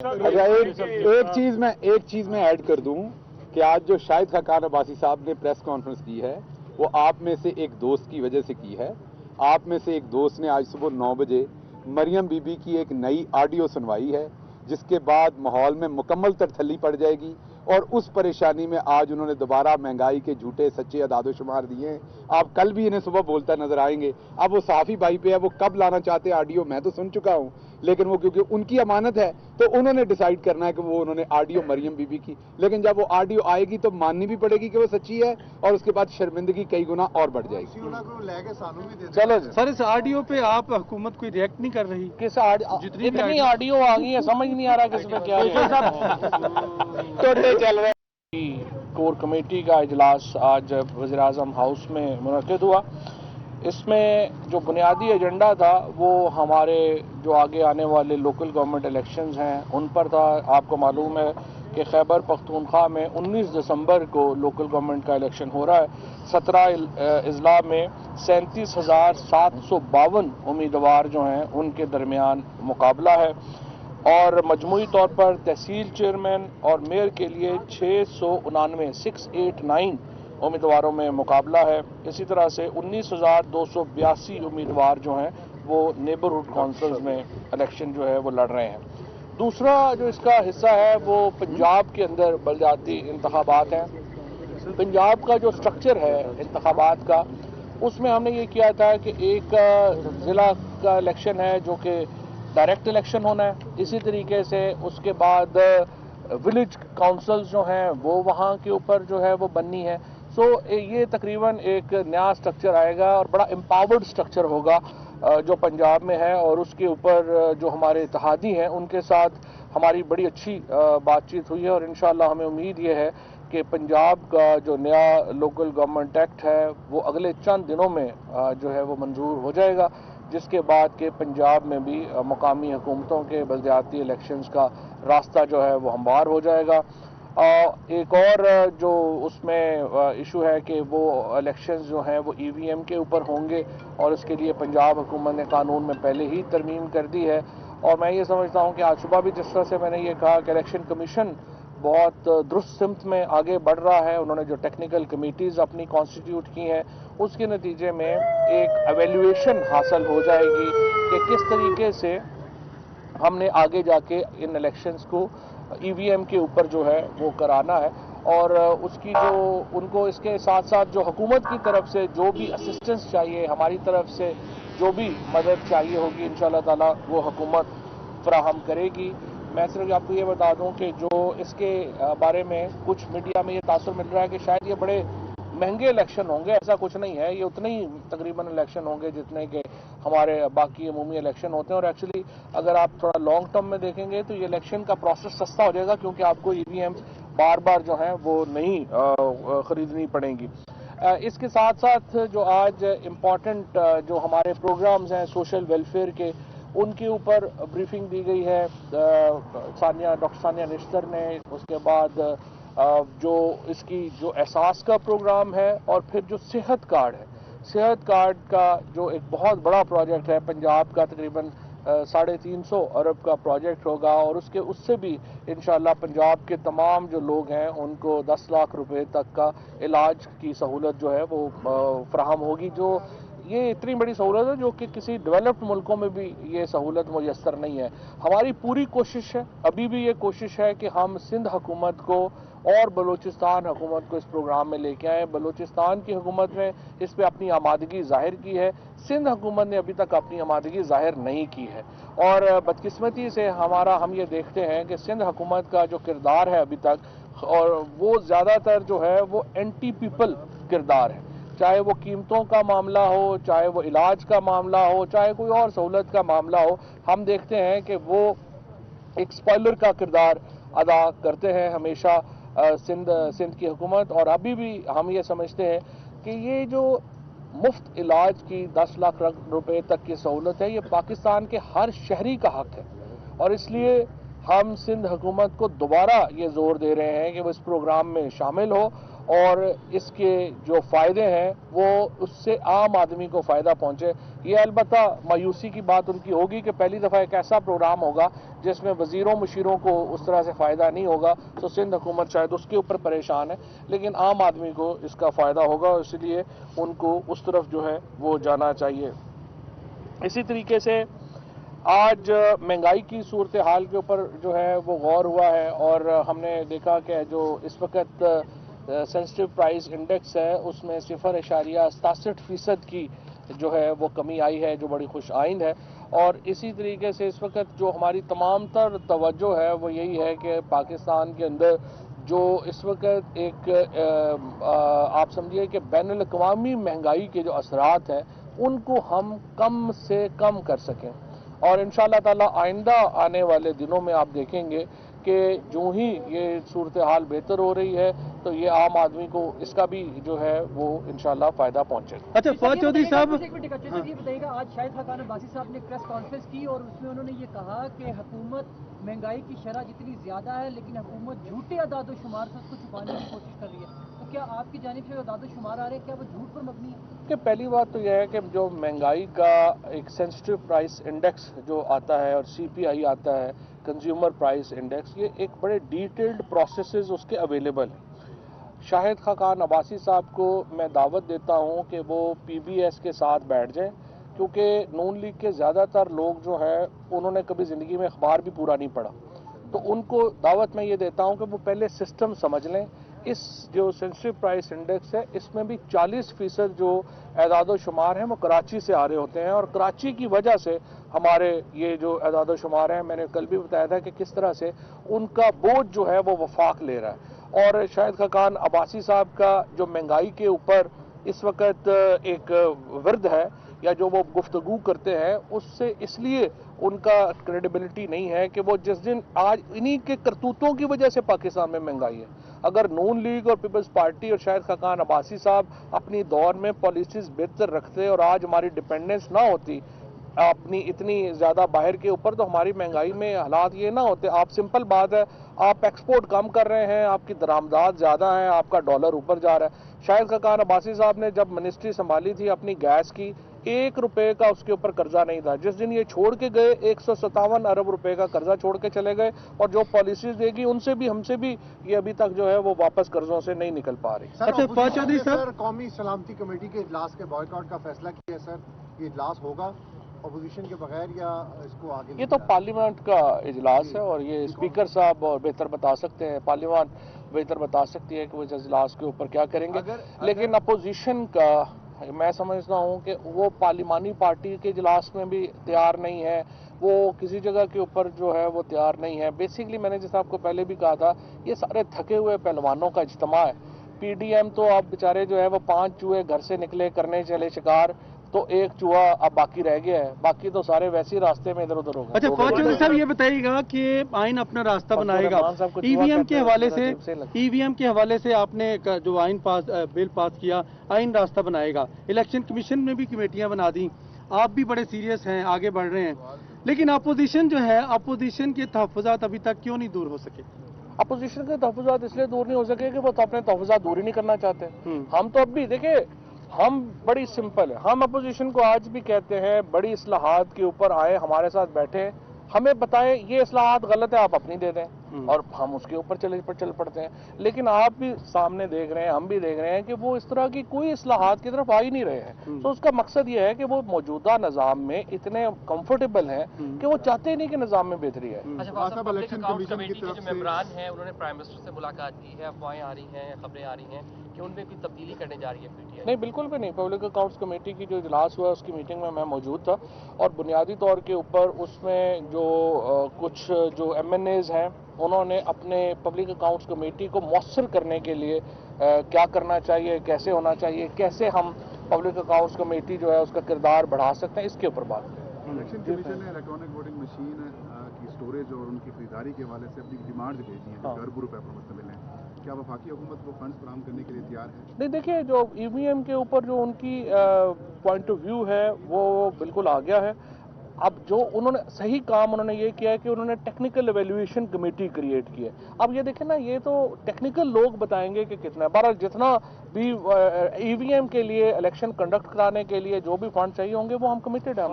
अच्छा, एक चीज में ऐड कर दूं कि आज जो शाहिद खाकान अब्बासी साहब ने प्रेस कॉन्फ्रेंस की है वो आप में से एक दोस्त की वजह से की है। आप में से एक दोस्त ने आज सुबह 9 बजे मरियम बीबी की एक नई ऑडियो सुनवाई है, जिसके बाद माहौल में मुकम्मल तरथली पड़ जाएगी और उस परेशानी में आज उन्होंने दोबारा महंगाई के झूठे सच्चे अदादोशुमार दिए हैं। आप कल भी इन्हें सुबह बोलता नजर आएंगे। अब वो साफी भाई पे है, वो कब लाना चाहते हैं ऑडियो मैं तो सुन चुका हूं, लेकिन वो क्योंकि उनकी अमानत है तो उन्होंने डिसाइड करना है कि वो उन्होंने ऑडियो मरियम बीबी की, लेकिन जब वो ऑडियो आएगी तो माननी भी पड़ेगी कि वो सच्ची है और उसके बाद शर्मिंदगी कई गुना और बढ़ जाएगी। चलो सर, इस ऑडियो पे आप हुकूमत कोई रिएक्ट नहीं कर रही? किस जितनी ऑडियो आ गई है समझ नहीं आ रहा किस पे क्या तो चल रहा है। कोर कमेटी का इजलास आज वज़ीर-ए-आज़म हाउस में मुनक़िद हुआ। इसमें जो बुनियादी एजेंडा था वो हमारे जो आगे आने वाले लोकल गवर्नमेंट इलेक्शंस हैं उन पर था। आपको मालूम है कि खैबर पख्तूनख्वा में 19 दिसंबर को लोकल गवर्नमेंट का इलेक्शन हो रहा है। 17 अजला में 37,752 उम्मीदवार जो हैं उनके दरमियान मुकाबला है और मजमूई तौर पर तहसील चेयरमैन और मेयर के लिए 689 उम्मीदवारों में मुकाबला है। इसी तरह से 19,282 उम्मीदवार जो हैं वो नेबरहुड काउंसिल्स में इलेक्शन जो है वो लड़ रहे हैं। दूसरा जो इसका हिस्सा है वो पंजाब के अंदर बलदियाती इंतखाबात हैं। पंजाब का जो स्ट्रक्चर है इंतखाबात का, उसमें हमने ये किया था कि एक ज़िला का इलेक्शन है जो कि डायरेक्ट इलेक्शन होना है। इसी तरीके से उसके बाद विलेज काउंसिल्स जो हैं वो वहाँ के ऊपर जो है वो बननी है। सो ये तकरीबन एक नया स्ट्रक्चर आएगा और बड़ा एम्पावर्ड स्ट्रक्चर होगा जो पंजाब में है, और उसके ऊपर जो हमारे इत्तेहादी हैं उनके साथ हमारी बड़ी अच्छी बातचीत हुई है और इंशाअल्लाह हमें उम्मीद ये है कि पंजाब का जो नया लोकल गवर्नमेंट एक्ट है वो अगले चंद दिनों में जो है वो मंजूर हो जाएगा, जिसके बाद के पंजाब में भी मकामी हुकूमतों के बलदियाती इलेक्शंस का रास्ता जो है वो हमवार हो जाएगा। एक और जो उसमें इशू है कि वो इलेक्शंस जो हैं वो ईवीएम के ऊपर होंगे और उसके लिए पंजाब हुकूमत ने कानून में पहले ही तरमीम कर दी है। और मैं ये समझता हूँ कि आज सुबह भी जिस तरह से मैंने ये कहा कि इलेक्शन कमीशन बहुत दुरुस्त सिमत में आगे बढ़ रहा है, उन्होंने जो टेक्निकल कमेटीज़ अपनी कॉन्स्टिट्यूट की हैं उसके नतीजे में एक एवेल्यूएशन हासिल हो जाएगी कि किस तरीके से हमने आगे जाके इन इलेक्शंस को ईवीएम के ऊपर जो है वो कराना है। और उसकी जो उनको इसके साथ साथ जो हुकूमत की तरफ से जो भी असिस्टेंस चाहिए, हमारी तरफ से जो भी मदद चाहिए होगी इंशाअल्लाह ताला वो हुकूमत फराहम करेगी। मैं सिर्फ आपको ये बता दूं कि जो इसके बारे में कुछ मीडिया में ये तासुर मिल रहा है कि शायद ये बड़े महंगे इलेक्शन होंगे, ऐसा कुछ नहीं है। ये उतने ही तकरीबन इलेक्शन होंगे जितने के हमारे बाकी अमूमी इलेक्शन होते हैं। और एक्चुअली अगर आप थोड़ा लॉन्ग टर्म में देखेंगे तो ये इलेक्शन का प्रोसेस सस्ता हो जाएगा क्योंकि आपको ईवीएम बार बार जो है वो नहीं खरीदनी पड़ेंगी। इसके साथ साथ जो आज इम्पॉर्टेंट जो हमारे प्रोग्राम्स हैं सोशल वेलफेयर के, उनके ऊपर ब्रीफिंग दी गई है डॉक्टर सानिया निश्तर ने। उसके बाद जो इसकी जो एहसास का प्रोग्राम है और फिर जो सेहत कार्ड है, सेहत कार्ड का जो एक बहुत बड़ा प्रोजेक्ट है पंजाब का, तकरीबन 350 अरब का प्रोजेक्ट होगा और उससे भी इंशाअल्लाह पंजाब के तमाम जो लोग हैं उनको 10 लाख रुपए तक का इलाज की सहूलत जो है वो फराहम होगी। जो ये इतनी बड़ी सहूलत है जो कि किसी डेवलप्ड मुल्कों में भी ये सहूलत मुयस्सर नहीं है। हमारी पूरी कोशिश है, अभी भी ये कोशिश है कि हम सिंध हुकूमत को और बलूचिस्तान हुकूमत को इस प्रोग्राम में लेके आए। बलूचिस्तान की हुकूमत ने इस पे अपनी आमादगी जाहिर की है, सिंध हुकूमत ने अभी तक अपनी आमादगी जाहिर नहीं की है। और बदकिस्मती से हम ये देखते हैं कि सिंध हुकूमत का जो किरदार है अभी तक, और वो ज़्यादातर जो है वो एंटी पीपल किरदार है, चाहे वो कीमतों का मामला हो, चाहे वो इलाज का मामला हो, चाहे कोई और सहूलत का मामला हो। हम देखते हैं कि वो एक स्पॉइलर का किरदार अदा करते हैं हमेशा सिंध की हुकूमत। और अभी भी हम ये समझते हैं कि ये जो मुफ्त इलाज की 10 लाख रुपए तक की सहूलत है ये पाकिस्तान के हर शहरी का हक है और इसलिए हम सिंध हुकूमत को दोबारा ये जोर दे रहे हैं कि वो इस प्रोग्राम में शामिल हो और इसके जो फ़ायदे हैं वो उससे आम आदमी को फ़ायदा पहुंचे। ये अलबत्ता मायूसी की बात उनकी होगी कि पहली दफ़ा एक ऐसा प्रोग्राम होगा जिसमें वज़ीरों मुशीरों को उस तरह से फ़ायदा नहीं होगा, तो सिंध हुकूमत शायद उसके ऊपर परेशान है, लेकिन आम आदमी को इसका फ़ायदा होगा, इसलिए उनको उस तरफ जो है वो जाना चाहिए। इसी तरीके से आज महंगाई की सूरत हाल के ऊपर जो है वो गौर हुआ है और हमने देखा कि जो इस वक्त सेंसिटिव प्राइस इंडेक्स है उसमें 0.67% की जो है वो कमी आई है, जो बड़ी खुश आइंद है। और इसी तरीके से इस वक्त जो हमारी तमाम तर तवज्जो है वो यही है कि पाकिस्तान के अंदर जो इस वक्त एक आप समझिए कि बैनुल अक़वामी महंगाई के जो असरात हैं उनको हम कम से कम कर सकें। और इंशाअल्लाह ताला आइंदा आने वाले दिनों में आप देखेंगे कि जो ही ये सूरत हाल बेहतर हो रही है तो ये आम आदमी को इसका भी जो है वो इंशाअल्लाह फायदा पहुंचेगा। अच्छा फवाद चौधरी साहब, ये बताइएगा, आज शाहिद खाकान अब्बासी साहब ने प्रेस कॉन्फ्रेंस की और उसमें उन्होंने ये कहा कि हुकूमत महंगाई की शरह जितनी ज्यादा है लेकिन हुकूमत झूठे अदाद-ओ-शुमार से उसको छुपाने की कोशिश कर रही है, तो क्या आपकी जानिब से अदाद-ओ-शुमार आ रहे हैं, क्या वो झूठ पर मबनी है? कि पहली बात तो यह है कि जो महंगाई का एक सेंसिटिव प्राइस इंडेक्स जो आता है और CPI आता है, कंज्यूमर प्राइस इंडेक्स, ये एक बड़े डिटेल्ड प्रोसेसेस उसके अवेलेबल हैं। शाहिद खाकान अब्बासी साहब को मैं दावत देता हूं कि वो PBS के साथ बैठ जाएं, क्योंकि नून लीग के ज़्यादातर लोग जो हैं उन्होंने कभी ज़िंदगी में अखबार भी पूरा नहीं पढ़ा, तो उनको दावत मैं ये देता हूं कि वो पहले सिस्टम समझ लें। इस जो सेंसिटिव प्राइस इंडेक्स है इसमें भी 40% जो एदाद शुमार हैं वो कराची से आ रहे होते हैं और कराची की वजह से हमारे ये जो एदाद शुमार हैं, मैंने कल भी बताया था कि किस तरह से उनका बोझ जो है वो वफाक ले रहा है। और शाहिद खाकान अब्बासी साहब का जो महंगाई के ऊपर इस वक्त एक विरद है या जो वो गुफ्तगू करते हैं उससे इसलिए उनका क्रेडिबिलिटी नहीं है कि वो जिस दिन आज इन्हीं के करतूतों की वजह से पाकिस्तान में महंगाई है। अगर नून लीग और पीपल्स पार्टी और शाहिद खाकान अब्बासी साहब अपनी दौर में पॉलिसीज बेहतर रखते और आज हमारी डिपेंडेंस ना होती अपनी इतनी ज़्यादा बाहर के ऊपर, तो हमारी महंगाई में हालात ये ना होते। आप सिंपल बात है, आप एक्सपोर्ट कम कर रहे हैं, आपकी दरामदात ज़्यादा है, आपका डॉलर ऊपर जा रहा है। शाहिद खाकान अब्बासी साहब ने जब मिनिस्ट्री संभाली थी अपनी गैस की, 1 रुपए का उसके ऊपर कर्जा नहीं था। जिस दिन ये छोड़ के गए 157 अरब रुपए का कर्जा छोड़ के चले गए और जो पॉलिसीज देगी उनसे भी हमसे भी ये अभी तक जो है वो वापस कर्जों से नहीं निकल पा रही। अच्छा फवाद चौधरी सर, कौमी सलामती कमेटी के इजलास के बॉयकॉट का फैसला किया सर, ये इजलास होगा अपोजिशन के बगैर या इसको आगे? ये तो पार्लियामेंट का इजलास है और ये स्पीकर साहब और बेहतर बता सकते हैं, पार्लियामेंट बेहतर बता सकती है कि वो इस इजलास के ऊपर क्या करेंगे। लेकिन अपोजिशन का मैं समझता हूँ कि वो पार्लिमानी पार्टी के इजलास में भी तैयार नहीं है, वो किसी जगह के ऊपर जो है वो तैयार नहीं है। बेसिकली मैंने जैसे आपको पहले भी कहा था, ये सारे थके हुए पहलवानों का इज्तिमा है। PDM तो अब बेचारे जो है वो 5 चूहे घर से निकले करने चले शिकार, तो एक चूहा अब बाकी रह गया है, बाकी तो सारे वैसे ही रास्ते में इधर उधर हो गए। अच्छा फवाद चौधरी साहब ये बताइएगा कि आइन अपना रास्ता बनाएगा, EVM के हवाले से आपने जो आइन बिल पास किया, आइन रास्ता बनाएगा। इलेक्शन कमीशन में भी कमेटियां बना दी, आप भी बड़े सीरियस हैं, आगे बढ़ रहे हैं, लेकिन अपोजिशन जो है, अपोजिशन के तहफ़्फ़ुज़ात अभी तक क्यों नहीं दूर हो सके? अपोजिशन के तहफ़्फ़ुज़ात इसलिए दूर नहीं हो सके कि वो तो अपने तहफ़्फ़ुज़ात दूर ही नहीं करना चाहते। हम तो अब भी देखिए, हम बड़ी सिंपल है, हम अपोजिशन को आज भी कहते हैं बड़ी इस्लाहात के ऊपर आए, हमारे साथ बैठे, हमें बताएं ये इस्लाहात गलत है, आप अपनी दे दें और हम उसके ऊपर चल पड़ते हैं। लेकिन आप भी सामने देख रहे हैं, हम भी देख रहे हैं कि वो इस तरह की कोई इस्लाहात की तरफ आ ही नहीं रहे हैं। तो उसका मकसद ये है कि वो मौजूदा निज़ाम में इतने कंफर्टेबल हैं कि वो चाहते ही नहीं कि निज़ाम में बेहतरी है। अच्छा, पब्लिक अकाउंट्स कमेटी के जो मेंबरान हैं उन्होंने प्राइम मिनिस्टर से मुलाकात की है, अफवाहें आ रही हैं, खबरें आ रही हैं कि उनमें कोई तब्दीली करने जा रही है PTI? नहीं, बिल्कुल भी नहीं। पब्लिक अकाउंट्स कमेटी की जो इजलास हुआ उसकी मीटिंग में मैं मौजूद था और बुनियादी तौर के ऊपर उसमें जो कुछ जो MNAs हैं उन्होंने अपने पब्लिक अकाउंट्स कमेटी को मौसर करने के लिए क्या करना चाहिए, कैसे होना चाहिए, कैसे हम पब्लिक अकाउंट्स कमेटी जो है उसका किरदार बढ़ा सकते हैं, इसके ऊपर बात करें। इलेक्शन कमीशन ने इलेक्ट्रॉनिक वोटिंग मशीन की स्टोरेज और उनकी खरीदारी के हवाले से अपनी डिमांड्स भेजी हैं, अरबों रुपए पर मुश्तमिल हैं। क्या वफाकी हुकूमत को फंड्स फराहम करने के लिए तैयार है? नहीं, देखिए जो EVM के ऊपर जो उनकी पॉइंट ऑफ व्यू है वो बिल्कुल आ गया है। اب جو انہوں نے صحیح کام انہوں نے یہ کیا ہے کہ انہوں نے ٹیکنیکل ایویلویشن کمیٹی کریٹ کی ہے. اب یہ دیکھیں نا یہ تو ٹیکنیکل لوگ بتائیں گے کہ کتنا ہے. بہرحال جتنا بھی ای وی ایم کے لیے الیکشن کنڈکٹ کرانے کے لیے جو بھی فنڈ چاہیے ہوں گے وہ ہم کمیٹیڈ ہیں.